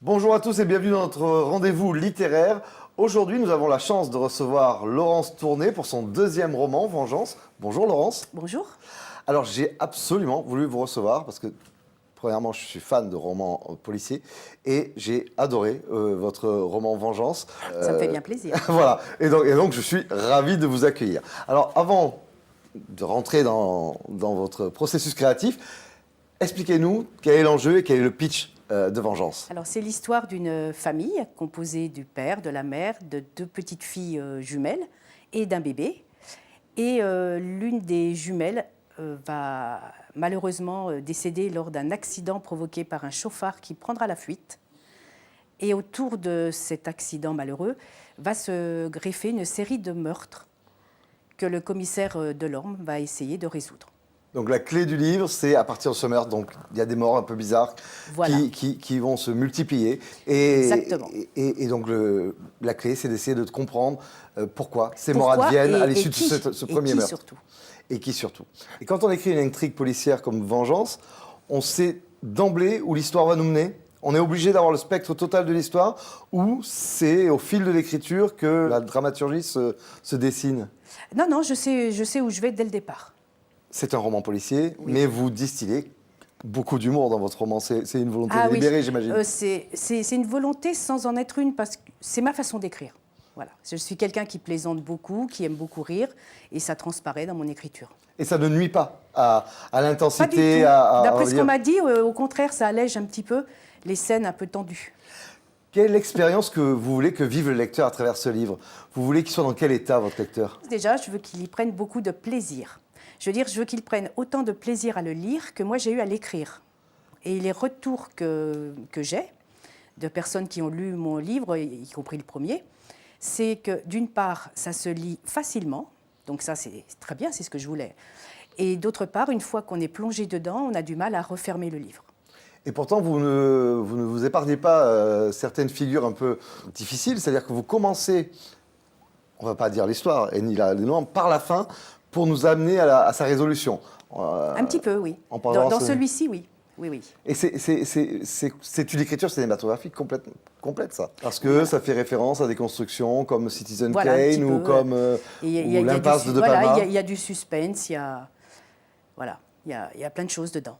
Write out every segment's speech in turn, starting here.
Bonjour à tous et bienvenue dans notre rendez-vous littéraire. Aujourd'hui, nous avons la chance de recevoir Laurence Tourné pour son deuxième roman, Vengeance. Bonjour Laurence. Bonjour. Alors, j'ai absolument voulu vous recevoir parce que, premièrement, je suis fan de romans policiers et j'ai adoré votre roman Vengeance. Ça me fait bien plaisir. Voilà, et donc je suis ravi de vous accueillir. Alors, avant de rentrer dans votre processus créatif, expliquez-nous quel est l'enjeu et quel est le pitch de Vengeance. Alors, c'est l'histoire d'une famille composée du père, de la mère, de deux petites filles jumelles et d'un bébé. Et l'une des jumelles va malheureusement décéder lors d'un accident provoqué par un chauffard qui prendra la fuite. Et autour de cet accident malheureux va se greffer une série de meurtres que le commissaire Delorme va essayer de résoudre. Donc la clé du livre, c'est à partir de ce meurtre, donc il y a des morts un peu bizarres Voilà. qui vont se multiplier. Et, Exactement. Et donc la clé, c'est d'essayer de comprendre pourquoi ces morts adviennent à l'issue de ce premier meurtre. Surtout. Et qui surtout. Et quand on écrit une intrigue policière comme Vengeance, on sait d'emblée où l'histoire va nous mener. On est obligé d'avoir le spectre total de l'histoire ou c'est au fil de l'écriture que la dramaturgie se dessine. Non, je sais où je vais dès le départ. C'est un roman policier, Oui. mais vous distillez beaucoup d'humour dans votre roman. C'est une volonté Ah oui, délibérée, j'imagine. c'est une volonté sans en être une, parce que c'est ma façon d'écrire. Voilà. Je suis quelqu'un qui plaisante beaucoup, qui aime beaucoup rire, et ça transparaît dans mon écriture. Et ça ne nuit pas à Pas du l'intensité, tout. à D'après ce dire- qu'on m'a dit, au contraire, ça allège un petit peu les scènes un peu tendues. Quelle expérience que vous voulez que vive le lecteur à travers ce livre? Vous voulez qu'il soit dans quel état, votre lecteur? Déjà, je veux qu'il y prenne beaucoup de plaisir. Je veux qu'il prenne autant de plaisir à le lire que moi j'ai eu à l'écrire. Et les retours que j'ai de personnes qui ont lu mon livre, y compris le premier, c'est que d'une part, ça se lit facilement, donc ça c'est très bien, c'est ce que je voulais. Et d'autre part, une fois qu'on est plongé dedans, on a du mal à refermer le livre. Et pourtant, vous ne vous épargnez pas certaines figures un peu difficiles, c'est-à-dire que vous commencez, on ne va pas dire l'histoire, et ni les noms, par la fin, pour nous amener à sa résolution. Un petit peu, oui. en parlant Dans de- celui-ci, oui. Oui. Et c'est une écriture cinématographique complète, ça. Parce que ça fait référence à des constructions comme Citizen Voilà, un petit Kane ou peu, comme Et il y a ou l'impasse de voilà, Palma. il y a du suspense, il y a plein de choses dedans.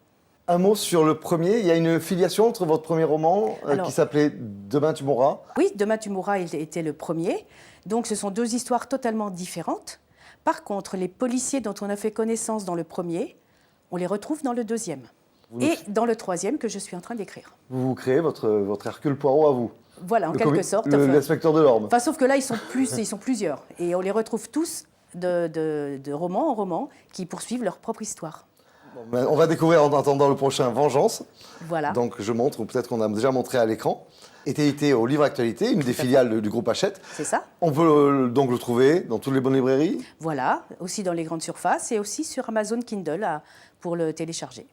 Un mot sur le premier. Il y a une filiation entre votre premier roman Alors- qui s'appelait Demain tu mourras. Oui, Demain tu mourras était le premier. Donc ce sont deux histoires totalement différentes. Par contre, les policiers dont on a fait connaissance dans le premier, on les retrouve dans le deuxième. Et dans le troisième que je suis en train d'écrire. Vous créez votre Hercule Poirot à vous. Voilà, en quelque sorte. L'inspecteur Delorme. Enfin, sauf que là, ils sont plusieurs. Et on les retrouve tous de roman en roman qui poursuivent leur propre histoire. Bon, on va découvrir en attendant le prochain Vengeance. Voilà. Donc je montre, ou peut-être qu'on a déjà montré à l'écran. Est édité au Livre Actualité, une des filiales du groupe Hachette. C'est ça. On peut donc le trouver dans toutes les bonnes librairies. Voilà, aussi dans les grandes surfaces et aussi sur Amazon Kindle pour le télécharger.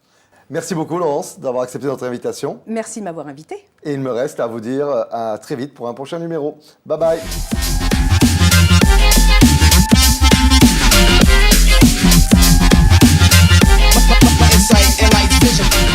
Merci beaucoup Laurence d'avoir accepté notre invitation. Merci de m'avoir invité. Et il me reste à vous dire à très vite pour un prochain numéro. Bye bye. Insight and light vision.